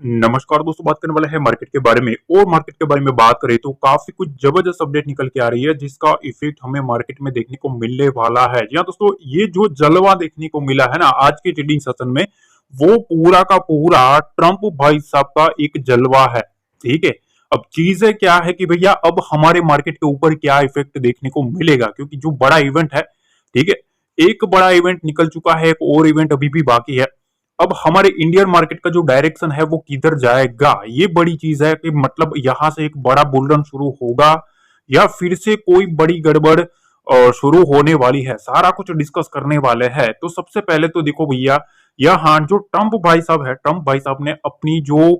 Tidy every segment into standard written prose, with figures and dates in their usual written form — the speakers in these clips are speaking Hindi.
नमस्कार दोस्तों, बात करने वाले हैं मार्केट के बारे में। और मार्केट के बारे में बात करें तो काफी कुछ जबरदस्त अपडेट निकल के आ रही है जिसका इफेक्ट हमें मार्केट में देखने को मिलने वाला है। जी हाँ दोस्तों, ये जो जलवा देखने को मिला है ना आज के ट्रेडिंग सेशन में, वो पूरा का पूरा ट्रंप भाई साहब का एक जलवा है। ठीक है, अब चीजें क्या है कि भैया अब हमारे मार्केट के ऊपर क्या इफेक्ट देखने को मिलेगा, क्योंकि जो बड़ा इवेंट है, ठीक है, एक बड़ा इवेंट निकल चुका है, एक और इवेंट अभी भी बाकी है। अब हमारे इंडियन मार्केट का जो डायरेक्शन है वो किधर जाएगा, ये बड़ी चीज है कि मतलब यहां से एक बड़ा बुल रन शुरू होगा या फिर से कोई बड़ी गड़बड़ शुरू होने वाली है। सारा कुछ डिस्कस करने वाले हैं। तो सबसे पहले तो देखो भैया, यहाँ जो ट्रंप भाई साहब है, ट्रंप भाई साहब ने अपनी जो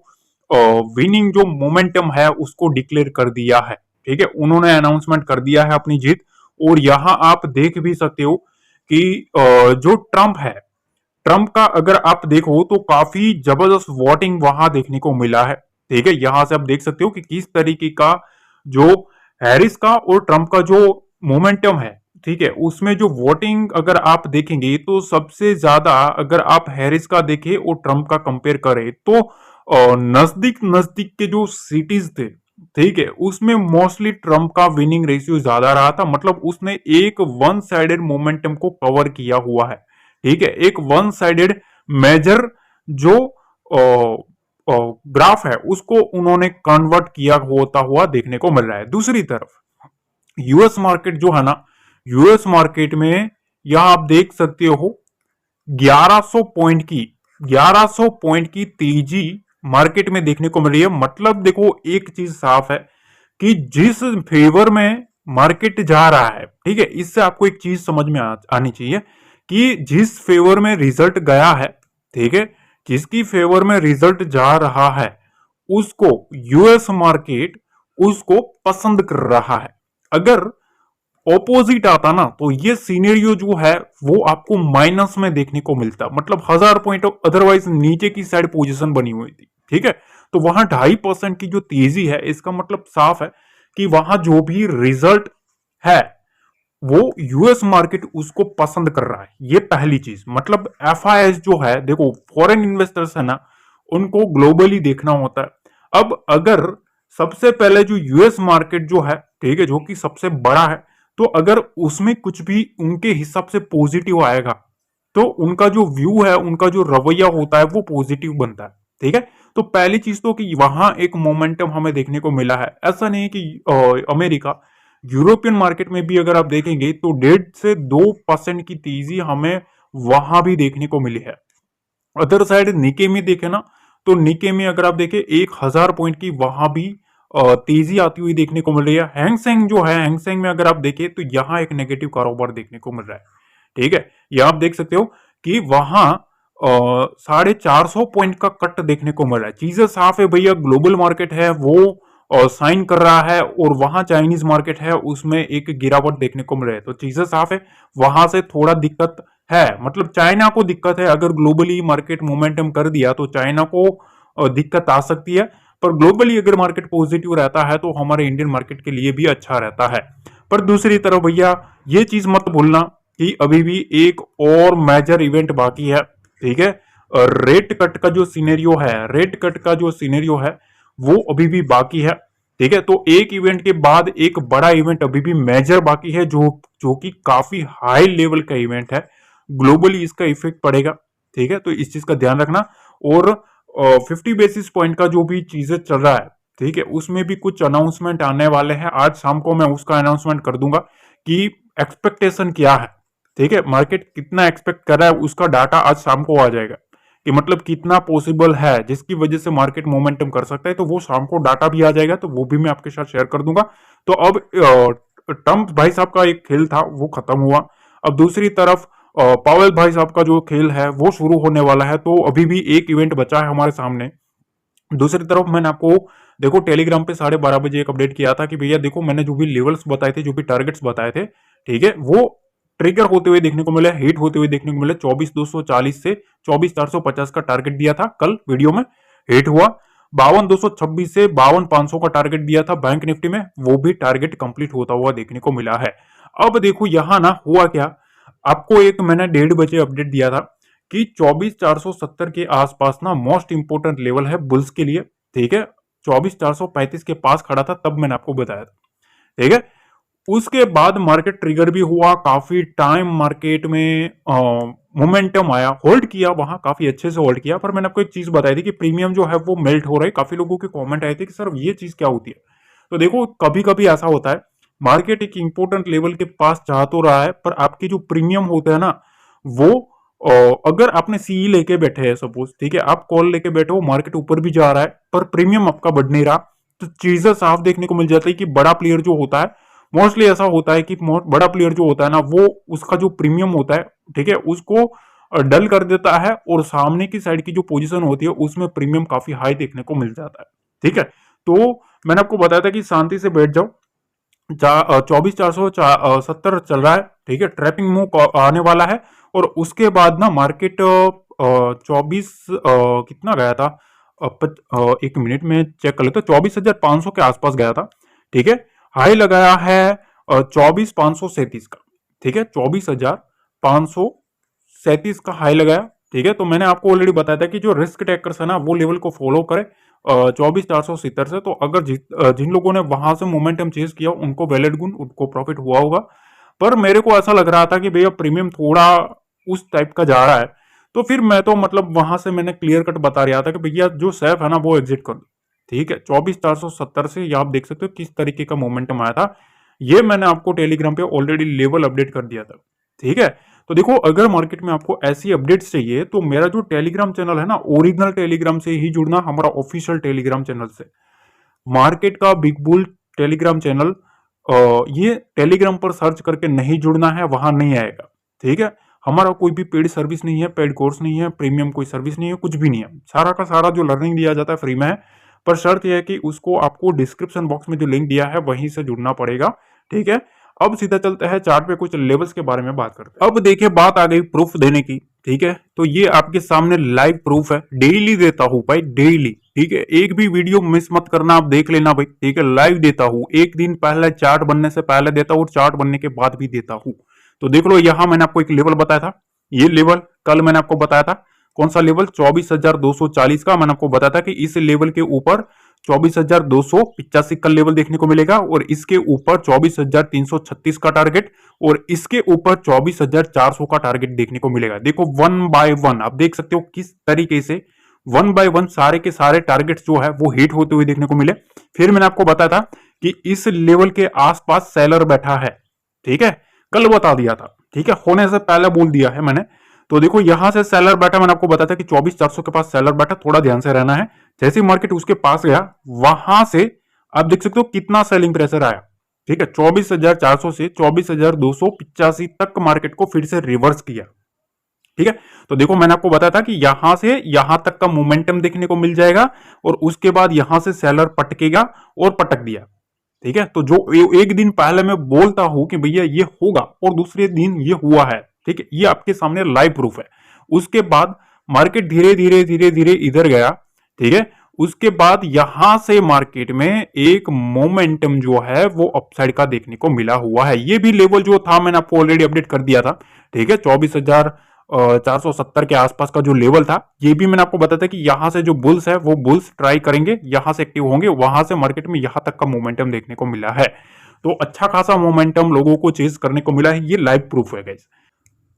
विनिंग जो मोमेंटम है उसको डिक्लेयर कर दिया है। ठीक है, उन्होंने अनाउंसमेंट कर दिया है अपनी जीत। और यहां आप देख भी सकते हो कि जो ट्रंप है, ट्रंप का अगर आप देखो तो काफी जबरदस्त वोटिंग वहां देखने को मिला है। ठीक है, यहां से आप देख सकते हो कि किस तरीके का जो हैरिस का और ट्रंप का जो मोमेंटम है, ठीक है, उसमें जो वोटिंग अगर आप देखेंगे तो सबसे ज्यादा अगर आप हैरिस का देखें और ट्रंप का कंपेयर करें तो नजदीक नजदीक के जो सिटीज थे, ठीक है, उसमें मोस्टली ट्रंप का विनिंग रेशियो ज्यादा रहा था। मतलब उसने एक वन साइडेड मोमेंटम को कवर किया हुआ है। ठीक है, एक वन साइडेड मेजर जो ग्राफ है उसको उन्होंने कन्वर्ट किया होता हुआ देखने को मिल रहा है। दूसरी तरफ यूएस मार्केट जो है ना, यूएस मार्केट में यहां आप देख सकते हो 1100 पॉइंट की 1100 पॉइंट की तेजी मार्केट में देखने को मिली है। मतलब देखो, एक चीज साफ है कि जिस फेवर में मार्केट जा रहा है, ठीक है, इससे आपको एक चीज समझ में आनी चाहिए कि जिस फेवर में रिजल्ट गया है, ठीक है, जिसकी फेवर में रिजल्ट जा रहा है उसको यूएस मार्केट उसको पसंद कर रहा है। अगर ऑपोजिट आता ना तो ये सीनेरियो जो है वो आपको माइनस में देखने को मिलता। मतलब 1000 पॉइंट अदरवाइज नीचे की साइड पोजीशन बनी हुई थी। ठीक है, तो वहां 2.5% की जो तेजी है, इसका मतलब साफ है कि वहां जो भी रिजल्ट है वो यूएस मार्केट उसको पसंद कर रहा है। ये पहली चीज। मतलब एफआईएस जो है, देखो फॉरेन इन्वेस्टर्स है ना, उनको ग्लोबली देखना होता है। अब अगर सबसे पहले जो यूएस मार्केट जो है, ठीक है, जो कि सबसे बड़ा है, तो अगर उसमें कुछ भी उनके हिसाब से पॉजिटिव आएगा तो उनका जो व्यू है, उनका जो रवैया होता है वो पॉजिटिव बनता है। ठीक है, तो पहली चीज तो कि वहां एक मोमेंटम हमें देखने को मिला है। ऐसा नहीं कि अमेरिका, यूरोपियन मार्केट में भी अगर आप देखेंगे तो 1.5 से 2% की तेजी हमें वहां भी देखने को मिली है। अदर साइड निके में देखे ना, तो निके में अगर आप देखें 1000 पॉइंट की वहां भी तेजी आती हुई देखने को मिल रही है। हैंगसेंग जो है, हैंगसेंग में अगर आप देखें तो यहां एक नेगेटिव कारोबार देखने को मिल रहा है। ठीक है, यह आप देख सकते हो कि वहां 450 पॉइंट का कट देखने को मिल रहा है। चीजें साफ है भैया, ग्लोबल मार्केट है वो साइन कर रहा है और वहां चाइनीज मार्केट है उसमें एक गिरावट देखने को मिल रहा है। तो चीजें साफ है, वहां से थोड़ा दिक्कत है। मतलब चाइना को दिक्कत है। अगर ग्लोबली मार्केट मोमेंटम कर दिया तो चाइना को दिक्कत आ सकती है। पर ग्लोबली अगर मार्केट पॉजिटिव रहता है तो हमारे इंडियन मार्केट के लिए भी अच्छा रहता है। पर दूसरी तरफ भैया ये चीज मत भूलना कि अभी भी एक और मेजर इवेंट बाकी है। ठीक है, रेट कट का जो सिनेरियो है, रेट कट का जो सिनेरियो है वो अभी भी बाकी है। ठीक है, तो एक इवेंट के बाद एक बड़ा इवेंट अभी भी मेजर बाकी है, जो जो कि काफी हाई लेवल का इवेंट है। ग्लोबली इसका इफेक्ट पड़ेगा। ठीक है, तो इस चीज का ध्यान रखना। और 50 बेसिस पॉइंट का जो भी चीजें चल रहा है, ठीक है, उसमें भी कुछ अनाउंसमेंट आने वाले हैं। आज शाम को मैं उसका अनाउंसमेंट कर दूंगा कि एक्सपेक्टेशन क्या है। ठीक है, मार्केट कितना एक्सपेक्ट कर रहा है उसका डाटा आज शाम को आ जाएगा कि मतलब कितना पॉसिबल है जिसकी वजह से मार्केट मोमेंटम कर सकता है। तो वो शाम को डाटा भी आ जाएगा, तो वो भी मैं आपके साथ शेयर कर दूंगा। तो अब ट्रंप भाई साहब का एक खेल था वो खत्म हुआ। अब दूसरी तरफ पावेल भाई साहब का जो खेल है वो शुरू होने वाला है। तो अभी भी एक इवेंट बचा है हमारे सामने। दूसरी तरफ मैंने आपको देखो टेलीग्राम पे 12:30 बजे एक अपडेट किया था कि भैया देखो, मैंने जो भी लेवल्स बताए थे, जो भी टारगेट्स बताए थे, ठीक है, वो ट्रिगर होते हुए देखने को मिले, हिट होते हुए देखने को मिले। 24,240 से 24,450 का टारगेट दिया था कल वीडियो में, हिट हुआ। 52,226 से 52,500 का टारगेट दिया था बैंक निफ्टी में, वो भी टारगेट कंप्लीट होता हुआ देखने को मिला है। अब देखो यहां ना हुआ क्या, आपको एक मैंने 1:30 बजे अपडेट दिया था कि 24,470 के आसपास ना मोस्ट इंपोर्टेंट लेवल है बुल्स के लिए, ठीक है। 24,435 के पास खड़ा था तब मैंने आपको बताया था, ठीक है। उसके बाद मार्केट ट्रिगर भी हुआ, काफी टाइम मार्केट में मोमेंटम आया, होल्ड किया, वहां काफी अच्छे से होल्ड किया। पर मैंने आपको एक चीज बताई थी कि प्रीमियम जो है वो मेल्ट हो रहा है। काफी लोगों के कमेंट आए थे कि सर ये चीज क्या होती है। तो देखो कभी कभी ऐसा होता है, मार्केट एक इंपॉर्टेंट लेवल के पास जा तो रहा है, पर आपकी जो प्रीमियम होते हैं ना वो अगर आपने सीई लेके बैठे हैं सपोज, ठीक है, आप कॉल लेके बैठे हो, मार्केट ऊपर भी जा रहा है पर प्रीमियम आपका बढ़ नहीं रहा, तो चीजें साफ देखने को मिल जाती है कि बड़ा प्लेयर जो होता है, मोस्टली ऐसा होता है कि बड़ा प्लेयर जो होता है ना वो उसका जो प्रीमियम होता है, ठीक है, उसको डल कर देता है और सामने की साइड की जो पोजीशन होती है उसमें प्रीमियम काफी हाई देखने को मिल जाता है, ठीक है। तो मैंने आपको बताया था कि शांति से बैठ जाओ। 24,470 चल रहा है, ठीक है, ट्रैपिंग मूव आने वाला है। और उसके बाद ना मार्केट 24 कितना गया था, एक मिनट में चेक कर लेते, 24,500 के आसपास गया था, ठीक है। हाई लगाया है 24,537 का, ठीक है, 24,537 का हाई लगाया, ठीक है। तो मैंने आपको ऑलरेडी बताया था कि जो रिस्क टेकर्स है ना वो लेवल को फॉलो करे 24,470 से। तो अगर जिन लोगों ने वहां से मोमेंटम चेज किया उनको वैलिड गुण, उनको प्रॉफिट हुआ होगा। पर मेरे को ऐसा लग रहा था कि भैया प्रीमियम थोड़ा उस टाइप का जा रहा है, तो फिर मैं तो मतलब वहां से मैंने क्लियर कट बता रहा था कि भैया जो सेफ है ना वो एग्जिट कर दो, ठीक है। 24,470 से ये आप देख सकते हो किस तरीके का मोमेंटम आया था। ये मैंने आपको टेलीग्राम पे ऑलरेडी लेवल अपडेट कर दिया था, ठीक है। तो देखो अगर मार्केट में आपको ऐसी अपडेट्स चाहिए तो मेरा जो टेलीग्राम चैनल है ना, ओरिजिनल टेलीग्राम से ही जुड़ना, हमारा ऑफिशियल टेलीग्राम चैनल से। मार्केट का बिग बुल टेलीग्राम चैनल, ये टेलीग्राम पर सर्च करके नहीं जुड़ना है, वहां नहीं आएगा, ठीक है। हमारा कोई भी पेड सर्विस नहीं है, पेड कोर्स नहीं है, प्रीमियम कोई सर्विस नहीं है, कुछ भी नहीं है। सारा का सारा जो लर्निंग दिया जाता है फ्री में है। पर शर्त यह है कि उसको आपको डिस्क्रिप्शन बॉक्स में जो लिंक दिया है वहीं से जुड़ना पड़ेगा, ठीक है। अब सीधा चलते हैं चार्ट पे कुछ लेवल्स के बारे में बात करते हैं। अब देखिए बात आ गई प्रूफ देने की, ठीक है। तो ये आपके सामने लाइव प्रूफ है, डेली देता हूं भाई, डेली, ठीक है। एक भी वीडियो मिस मत करना, आप देख लेना भाई, ठीक है। लाइव देता हूं, एक दिन पहले चार्ट बनने से पहले देता हूं और चार्ट बनने के बाद भी देता हूं। तो देख लो यहां मैंने आपको एक लेवल बताया था, ये लेवल कल मैंने आपको बताया था। कौन सा लेवल? 24,240 का। मैंने आपको बताया था कि इस लेवल के ऊपर 24,285 का लेवल देखने को मिलेगा और इसके ऊपर 24,336 का टारगेट और इसके ऊपर 24,400 का टारगेट देखने को मिलेगा। देखो वन बाय वन आप देख सकते हो किस तरीके से वन बाय वन सारे के सारे टारगेट्स जो है वो हिट होते हुए देखने को मिले। फिर मैंने आपको बताया था कि इस लेवल के आसपास सेलर बैठा है, ठीक है, कल बता दिया था, ठीक है, होने से पहले बोल दिया है मैंने। तो देखो यहां से सेलर बैठा, मैंने आपको बताया था कि 24,400 के पास सेलर बैठा, थोड़ा ध्यान से रहना है। जैसे मार्केट उसके पास गया वहां से आप देख सकते हो कितना सेलिंग प्रेशर आया, ठीक है। 24,400 से 24,285 तक मार्केट को फिर से रिवर्स किया, ठीक है। तो देखो मैंने आपको बताया था कि यहां से यहां तक का मोमेंटम देखने को मिल जाएगा और उसके बाद यहां से सेलर पटकेगा और पटक दिया, ठीक है। तो जो एक दिन पहले मैं बोलता हूं कि भैया ये होगा और दूसरे दिन ये हुआ है, ठीक है, ये आपके सामने लाइव प्रूफ है। उसके बाद मार्केट धीरे धीरे धीरे धीरे इधर गया, ठीक है। उसके बाद यहां से मार्केट में एक मोमेंटम जो है वो अपसाइड का देखने को मिला हुआ है। ये भी लेवल जो था मैंने आपको ऑलरेडी अपडेट कर दिया था, ठीक है। 24,470 के आसपास का जो लेवल था, ये भी मैंने आपको बताया था कि यहां से जो बुल्स है वो बुल्स ट्राई करेंगे, यहां से एक्टिव होंगे, वहां से मार्केट में यहां तक का मोमेंटम देखने को मिला है। तो अच्छा खासा मोमेंटम लोगों को चेज करने को मिला है, ये लाइव प्रूफ है गाइस।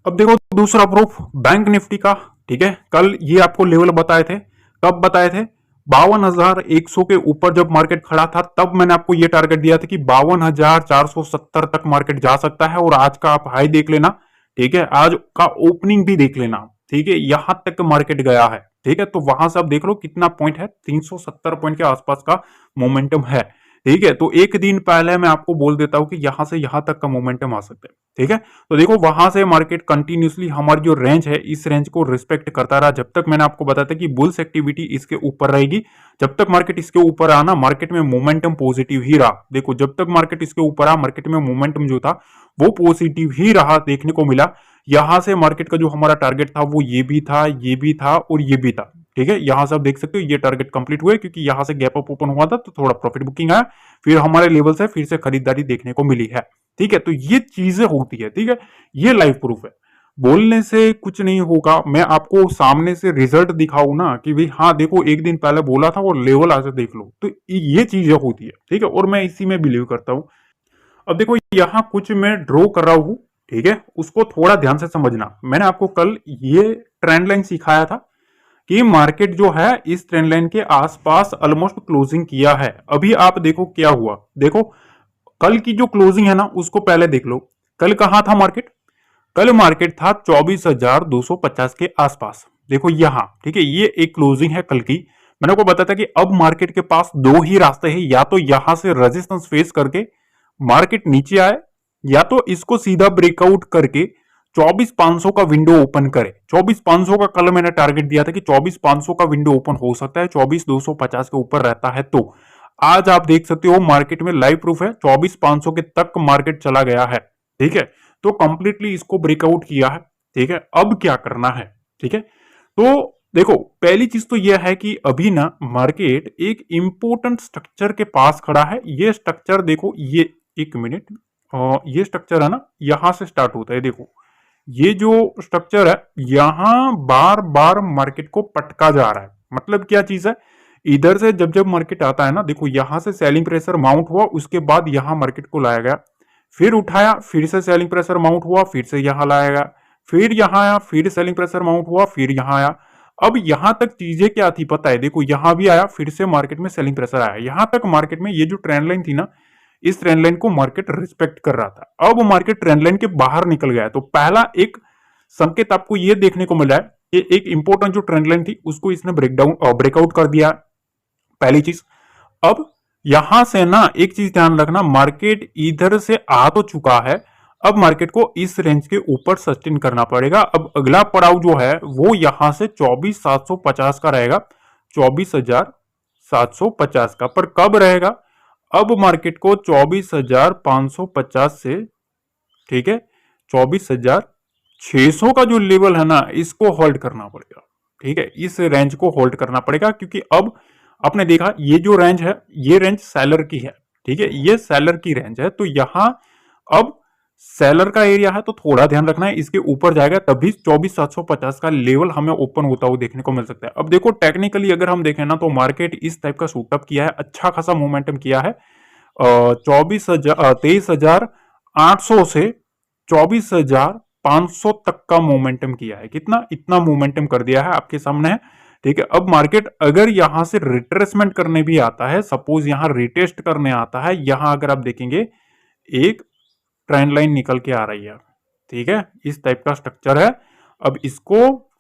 अब देखो दूसरा प्रूफ बैंक निफ्टी का, ठीक है। कल ये आपको लेवल बताए थे, कब बताए थे? 52,100 के ऊपर जब मार्केट खड़ा था तब मैंने आपको ये टारगेट दिया था कि 52,470 तक मार्केट जा सकता है। और आज का आप हाई देख लेना, ठीक है, आज का ओपनिंग भी देख लेना, ठीक है, यहां तक मार्केट गया है, ठीक है। तो वहां से आप देख लो कितना पॉइंट है, 370 पॉइंट के आसपास का मोमेंटम है, ठीक है। तो एक दिन पहले मैं आपको बोल देता हूं कि यहां से यहां तक का मोमेंटम आ सकता है, ठीक है। तो देखो वहां से मार्केट कंटिन्यूसली हमारी जो रेंज है इस रेंज को रिस्पेक्ट करता रहा। जब तक मैंने आपको बताया था कि बुल्स एक्टिविटी इसके ऊपर रहेगी, जब तक मार्केट इसके ऊपर आना, मार्केट में मोमेंटम पॉजिटिव ही रहा। देखो जब तक मार्केट इसके ऊपर आ, मार्केट में मोमेंटम जो था वो पॉजिटिव ही रहा, देखने को मिला। यहां से मार्केट का जो हमारा टारगेट था वो ये भी था, ये भी था और ये भी था, ठीक है। यहां से आप देख सकते हो ये टारगेट कंप्लीट हुए क्योंकि यहां से गैप अप ओपन हुआ था तो थोड़ा प्रॉफिट बुकिंग आया, फिर हमारे लेवल से फिर से खरीदारी देखने को मिली है, ठीक है। तो ये चीजें होती है, ठीक है, ये लाइव प्रूफ है। बोलने से कुछ नहीं होगा, मैं आपको सामने से रिजल्ट दिखाऊं ना कि भाई हाँ देखो एक दिन पहले बोला था वो लेवल आज देख लो, तो ये चीजें होती है, ठीक है, और मैं इसी में बिलीव करता हूँ। अब देखो यहाँ कुछ मैं ड्रॉ कर रहा हूँ, ठीक है, उसको थोड़ा ध्यान से समझना। मैंने आपको कल ये ट्रेंड लाइन सिखाया था कि मार्केट जो है इस ट्रेंड लाइन के आसपास ऑलमोस्ट क्लोजिंग किया है। अभी आप देखो क्या हुआ, देखो कल की जो क्लोजिंग है ना उसको पहले देख लो। कल कहां था मार्केट? कल मार्केट था 24,250 के आसपास, देखो यहां, ठीक है, ये एक क्लोजिंग है कल की। मैंने आपको बताया था कि अब मार्केट के पास दो ही रास्ते हैं, या तो यहां से रेजिस्टेंस फेस करके मार्केट नीचे आए, या तो इसको सीधा ब्रेकआउट करके 24,500 का विंडो ओपन करे। 24,500 का कल मैंने टारगेट दिया था कि 24,500 का विंडो ओपन हो सकता है 24,250 के ऊपर रहता है। तो आज आप देख सकते हो मार्केट में लाइव प्रूफ है 24,500 के तक मार्केट चला गया है, ठीक है, तो कंप्लीटली इसको ब्रेकआउट किया है, ठीक है। अब क्या करना है, ठीक है, तो देखो पहली चीज तो यह है कि अभी ना मार्केट एक इंपॉर्टेंट स्ट्रक्चर के पास खड़ा है। ये स्ट्रक्चर देखो, ये एक मिनट, ये स्ट्रक्चर है ना यहां से स्टार्ट होता है, देखो ये जो स्ट्रक्चर है यहां बार बार मार्केट को पटका जा रहा है। मतलब क्या चीज है, इधर से जब जब मार्केट आता है ना, देखो यहां से सेलिंग प्रेशर माउंट हुआ, उसके बाद यहां मार्केट को लाया गया, फिर उठाया, फिर से सेलिंग प्रेशर माउंट हुआ, फिर से यहां लाया गया, फिर यहां आया, फिर सेलिंग प्रेशर माउंट हुआ, फिर यहां आया। अब यहां तक चीजें क्या थी पता है, देखो यहां भी आया, फिर से मार्केट में सेलिंग प्रेशर आया, यहां तक मार्केट में ये जो ट्रेंड लाइन थी ना, इस ट्रेंड लाइन को मार्केट रिस्पेक्ट कर रहा था। अब मार्केट ट्रेंड लाइन के बाहर निकल गया, तो पहला एक संकेत आपको यह देखने को मिला है कि एक इंपॉर्टेंट जो ट्रेंड लाइन थी उसको इसने ब्रेकआउट कर दिया, पहली चीज। अब यहां से ना एक चीज ध्यान रखना, मार्केट इधर से आ तो चुका है, अब मार्केट को इस रेंज के ऊपर सस्टेन करना पड़ेगा। अब अगला पड़ाव जो है वो यहां से 24,750 का रहेगा, 24,750 का, पर कब रहेगा? अब मार्केट को 24,550 से, ठीक है, 24,600 का जो लेवल है ना इसको होल्ड करना पड़ेगा, ठीक है, इस रेंज को होल्ड करना पड़ेगा, क्योंकि अब आपने देखा ये जो रेंज है ये रेंज सेलर की है, ठीक है, ये सेलर की रेंज है, तो यहां अब सेलर का एरिया है तो थोड़ा ध्यान रखना है, इसके ऊपर जाएगा तभी 24,750 का लेवल हमें ओपन होता हुआ देखने को मिल सकता है। अब देखो टेक्निकली अगर हम देखें ना तो मार्केट इस टाइप का शूटअप किया है, अच्छा खासा मोमेंटम किया है, 23,800 से 24,500 तक का मोमेंटम किया है। कितना? इतना मोमेंटम कर दिया है, आपके सामने है, ठीक है। अब मार्केट अगर यहां से रिट्रेसमेंट करने भी आता है, सपोज यहां रिटेस्ट करने आता है, यहां अगर आप देखेंगे एक ट्रेंड लाइन निकल के आ रही है, ठीक है, इस टाइप का स्ट्रक्चर है। अब इसको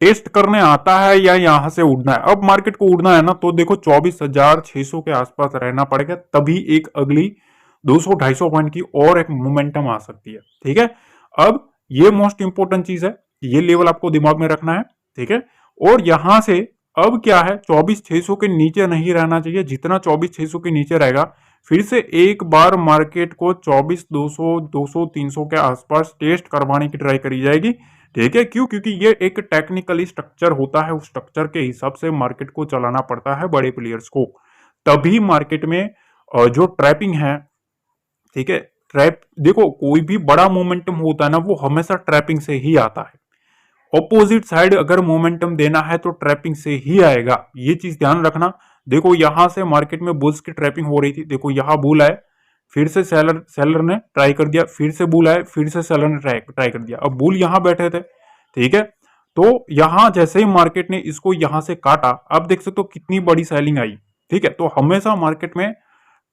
टेस्ट करने आता है या यहां से उड़ना है, अब मार्केट को उड़ना है ना तो देखो 24,600 के आसपास रहना पड़ेगा, तभी एक अगली 200-250 पॉइंट की और एक मोमेंटम आ सकती है, ठीक है। अब ये मोस्ट इंपोर्टेंट चीज है, ये लेवल आपको दिमाग में रखना है, ठीक है। और यहां से अब क्या है, 24,600 के नीचे नहीं रहना चाहिए, जितना 24,600 के नीचे रहेगा फिर से एक बार मार्केट को 24,200, 200, 300 के आसपास टेस्ट करवाने की ट्राई करी जाएगी, ठीक है। क्यों? क्योंकि ये एक टेक्निकली स्ट्रक्चर होता है, उस स्ट्रक्चर के हिसाब से मार्केट को चलाना पड़ता है बड़े प्लेयर्स को, तभी मार्केट में जो ट्रैपिंग है, ठीक है, ट्रैप देखो कोई भी बड़ा मोमेंटम होता है ना वो हमेशा ट्रैपिंग से ही आता है। ऑपोजिट साइड अगर मोमेंटम देना है तो ट्रैपिंग से ही आएगा, ये चीज ध्यान रखना। देखो यहां से मार्केट में बुल्स की ट्रैपिंग हो रही थी, देखो यहां बुल आए, फिर से सेलर ने ट्राई कर दिया, फिर से बुल आए, फिर से सेलर ने ट्राई कर दिया, अब बुल यहां बैठे थे, ठीक है। तो यहां जैसे ही मार्केट ने इसको यहां से काटा, आप देख सकते हो कितनी बड़ी सेलिंग आई, ठीक है। तो हमेशा मार्केट में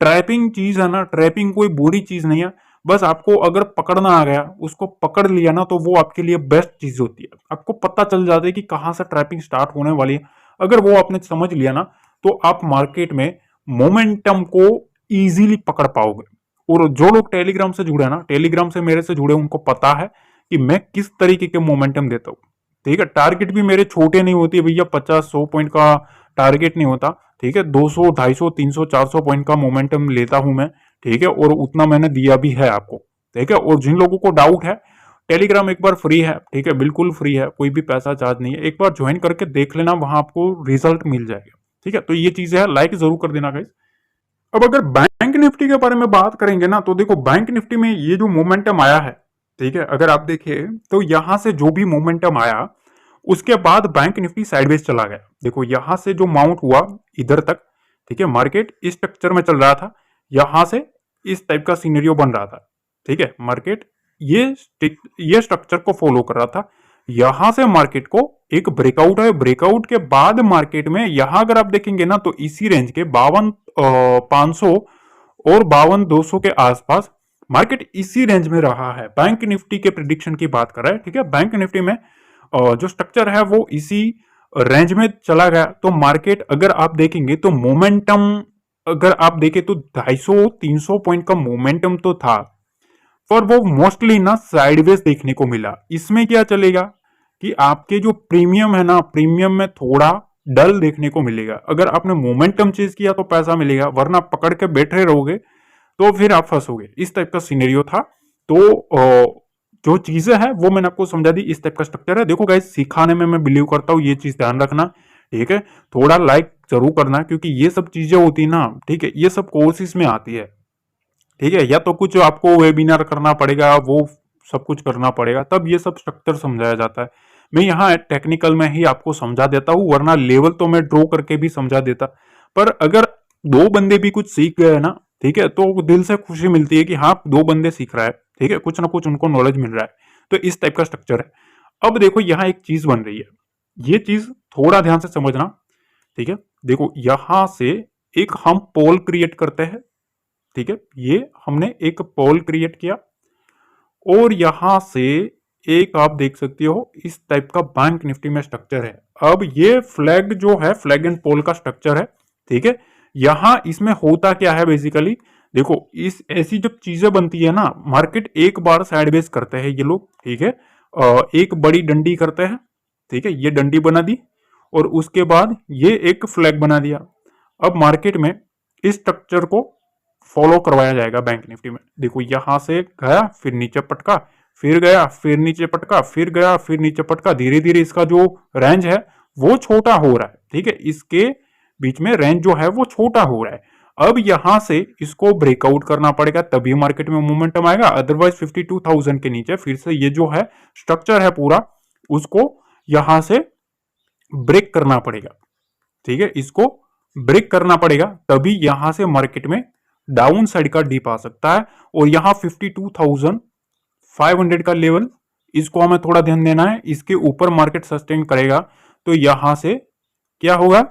ट्रैपिंग चीज है ना, ट्रैपिंग कोई बुरी चीज नहीं है, बस आपको अगर पकड़ना आ गया, उसको पकड़ लिया ना तो वो आपके लिए बेस्ट चीज होती है। आपको पता चल जाता है कि कहां से ट्रैपिंग स्टार्ट होने वाली है, अगर वो आपने समझ लिया ना तो आप मार्केट में मोमेंटम को इजीली पकड़ पाओगे। और जो लोग टेलीग्राम से जुड़े हैं ना, टेलीग्राम से मेरे से जुड़े, उनको पता है कि मैं किस तरीके के मोमेंटम देता हूँ, ठीक है। टारगेट भी मेरे छोटे नहीं होती भैया, 50-100 पॉइंट का टारगेट नहीं होता, ठीक है, 200, 250, 300, 400 पॉइंट का मोमेंटम लेता हूं मैं, ठीक है, और उतना मैंने दिया भी है आपको, ठीक है। और जिन लोगों को डाउट है, टेलीग्राम एक बार फ्री है, ठीक है, बिल्कुल फ्री है, कोई भी पैसा चार्ज नहीं है, एक बार ज्वाइन करके देख लेना, वहां आपको रिजल्ट मिल जाएगा, ठीक है। तो ये चीजें है, लाइक जरूर कर देना गाइस। अब अगर बैंक निफ्टी के बारे में बात करेंगे ना तो देखो बैंक निफ्टी में ये जो मोमेंटम आया है, ठीक है, अगर आप देखें तो यहां से जो भी मोमेंटम आया उसके बाद बैंक निफ्टी साइडवेज चला गया। देखो यहां से जो माउंट हुआ इधर तक, ठीक है, मार्केट इस स्ट्रक्चर में चल रहा था, यहां से इस टाइप का सीनेरियो बन रहा था। ठीक है, मार्केट ये स्ट्रक्चर को फॉलो कर रहा था। यहां से मार्केट को एक ब्रेकआउट है, ब्रेकआउट के बाद मार्केट में यहां अगर आप देखेंगे ना तो इसी रेंज के 52,500 और 52,200 के आसपास मार्केट इसी रेंज में रहा है। बैंक निफ्टी के प्रिडिक्शन की बात कर रहा है। ठीक है, बैंक निफ्टी में जो स्ट्रक्चर है वो इसी रेंज में चला गया। तो मार्केट अगर आप देखेंगे तो मोमेंटम अगर आप देखें तो 250-300 पॉइंट का मोमेंटम तो था, पर वो मोस्टली ना साइडवेज देखने को मिला। इसमें क्या चलेगा कि आपके जो प्रीमियम है ना, प्रीमियम में थोड़ा डल देखने को मिलेगा। अगर आपने मोमेंटम चेज किया तो पैसा मिलेगा, वरना पकड़ के बैठे रहोगे तो फिर आप फंसोगे। इस टाइप का सिनेरियो था। तो जो चीजें हैं वो मैंने आपको समझा दी। इस टाइप का स्ट्रक्चर है। देखो गाइस, सिखाने में मैं बिलीव करता हूँ, ये चीज ध्यान रखना। ठीक है, थोड़ा लाइक जरूर करना, क्योंकि ये सब चीजें होती ना, ठीक है, ये सब कोर्सेज में आती है। ठीक है, या तो कुछ आपको वेबिनार करना पड़ेगा, वो सब कुछ करना पड़ेगा, तब ये सब स्ट्रक्चर समझाया जाता है। मैं यहाँ टेक्निकल में ही आपको समझा देता हूँ, वरना लेवल तो मैं ड्रॉ करके भी समझा देता। पर अगर दो बंदे भी कुछ सीख गए ना, ठीक है, तो दिल से खुशी मिलती है कि हाँ, दो बंदे सीख रहा है। ठीक है, कुछ ना कुछ उनको नॉलेज मिल रहा है। तो इस टाइप का स्ट्रक्चर है। अब देखो यहाँ एक चीज बन रही है, ये चीज थोड़ा ध्यान से समझना। ठीक है, देखो यहां से एक हम पोल क्रिएट करते हैं। ठीक है, ये हमने एक पोल क्रिएट किया और यहां से एक आप देख सकते हो इस टाइप का बैंक निफ्टी में स्ट्रक्चर है। अब ये फ्लैग जो है, फ्लैग एंड पोल का स्ट्रक्चर है। ठीक है, यहां इसमें होता क्या है बेसिकली, देखो इस ऐसी जब चीजें बनती है ना, मार्केट एक बार साइडवेज करते हैं ये लोग। ठीक है, एक बड़ी डंडी करते हैं। ठीक है, ये डंडी बना दी और उसके बाद ये एक फ्लैग बना दिया। अब मार्केट में इस स्ट्रक्चर को फॉलो करवाया जाएगा बैंक निफ्टी में। देखो यहां से गया, फिर नीचे पटका, फिर गया, फिर नीचे पटका, फिर गया, फिर नीचे पटका। धीरे धीरे इसका जो रेंज है वो छोटा हो रहा है। ठीक है, इसके बीच में रेंज जो है वो छोटा हो रहा है। अब यहां से इसको ब्रेकआउट करना पड़ेगा, तभी मार्केट में मोमेंटम आएगा। अदरवाइज 52,000 के नीचे फिर से ये जो है स्ट्रक्चर है पूरा, उसको यहां से ब्रेक करना पड़ेगा। ठीक है, इसको ब्रेक करना पड़ेगा, तभी यहां से मार्केट में डाउन साइड का डीप आ सकता है। और यहां 52,500 का लेवल, इसको हमें थोड़ा ध्यान देना है। इसके ऊपर मार्केट सस्टेन करेगा तो यहां से क्या होगा,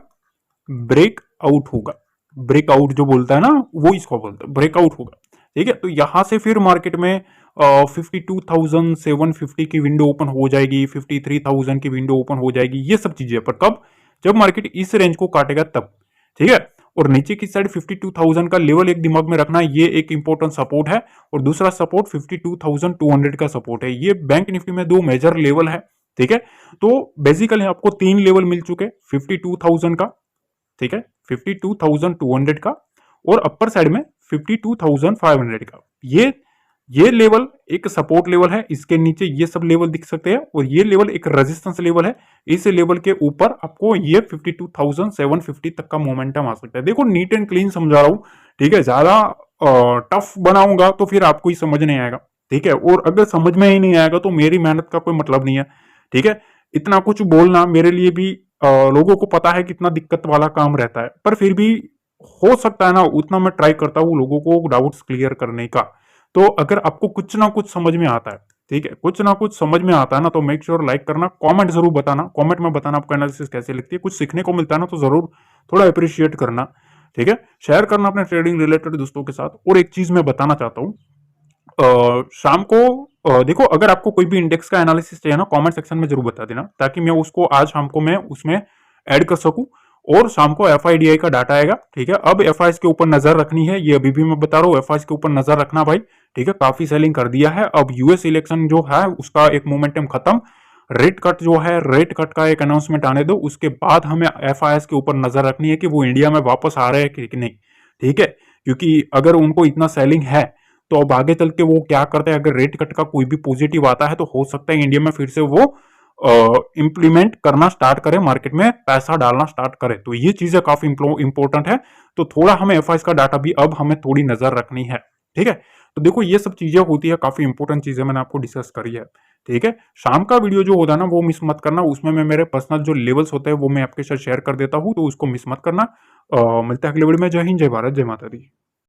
ब्रेकआउट होगा। ब्रेकआउट जो बोलता है ना, वो इसको बोलता है ब्रेकआउट होगा। ठीक है, तो यहां से फिर मार्केट में 52,750 की विंडो ओपन हो जाएगी, 53,000 की विंडो ओपन हो जाएगी। ये सब चीजें, पर कब, जब मार्केट इस रेंज को काटेगा तब। ठीक है, और नीचे की साइड 52,000 का लेवल एक दिमाग में रखना, ये एक इंपॉर्टेंट सपोर्ट है। और दूसरा सपोर्ट 52,200 का सपोर्ट है। ये बैंक निफ्टी में दो मेजर लेवल है। ठीक है, तो बेसिकली आपको तीन लेवल मिल चुके, 52,000 का, ठीक है, 52,200 का, और अपर साइड में 52,500 का। ये लेवल एक सपोर्ट लेवल है। इसके नीचे ये सब लेवल दिख सकते हैं, और ये लेवल एक रेजिस्टेंस लेवल है। इस लेवल के ऊपर आपको ये 52,750 तक का मोमेंटम आ सकता है। देखो नीट एंड क्लीन समझा रहा हूं। ठीक है, ज्यादा टफ बनाऊंगा तो फिर आपको ही समझ नहीं आएगा। ठीक है, और अगर समझ में ही नहीं आएगा तो मेरी मेहनत का कोई मतलब नहीं है। ठीक है, इतना कुछ बोलना मेरे लिए भी लोगों को पता है कितना दिक्कत वाला काम रहता है, पर फिर भी हो सकता है ना, उतना मैं ट्राई करता हूँ लोगों को डाउट्स क्लियर करने का। तो अगर आपको कुछ ना कुछ समझ में आता है, ठीक है, कुछ ना कुछ समझ में आता है ना, तो मेक श्योर लाइक करना, कमेंट जरूर बताना, कमेंट में बताना आपको एनालिसिस कैसे लगती है। कुछ सीखने को मिलता है ना, तो जरूर थोड़ा अप्रिशिएट करना। ठीक है, शेयर करना अपने ट्रेडिंग रिलेटेड दोस्तों के साथ। और एक चीज मैं बताना चाहता हूँ, शाम को देखो, अगर आपको कोई भी इंडेक्स का एनालिसिस चाहिए ना, कमेंट सेक्शन में जरूर बता देना, ताकि मैं उसको आज शाम को मैं उसमें ऐड कर सकूं। और शाम को एफआईडीआई का डाटा आएगा। ठीक है, अब एफआईएस के ऊपर नजर रखनी है, ये अभी भी मैं बता रहा हूँ, एफआईएस के ऊपर नजर रखना भाई। ठीक है, काफी सेलिंग कर दिया है। अब यूएस इलेक्शन जो है उसका एक मोमेंटम खत्म, रेट कट जो है, रेट कट का एक अनाउंसमेंट आने दो, उसके बाद हमें एफआईएस के ऊपर नजर रखनी है कि वो इंडिया में वापस आ रहे हैं कि नहीं। ठीक है, क्योंकि अगर उनको इतना सेलिंग है तो अब आगे चल के वो क्या करते हैं, अगर रेट कट का कोई भी पॉजिटिव आता है तो हो सकता है इंडिया में फिर से वो इंप्लीमेंट करना स्टार्ट करे, मार्केट में पैसा डालना स्टार्ट करे। तो ये चीजें काफी इंपॉर्टेंट है। तो थोड़ा हमें एफआईएस का डाटा भी अब हमें थोड़ी नजर रखनी है। ठीक है, तो देखो ये सब चीजें होती है, काफी इंपॉर्टेंट चीजें मैंने आपको डिस्कस करी है। ठीक है, शाम का वीडियो जो होता है ना वो मिस मत करना, उसमें मैं मेरे पर्सनल जो लेवल्स होते हैं वो मैं आपके साथ शेयर कर देता हूँ, तो उसको मिस मत करना। मिलते हैं अगले वीडियो में। जय हिंद, जय भारत, जय माता दी।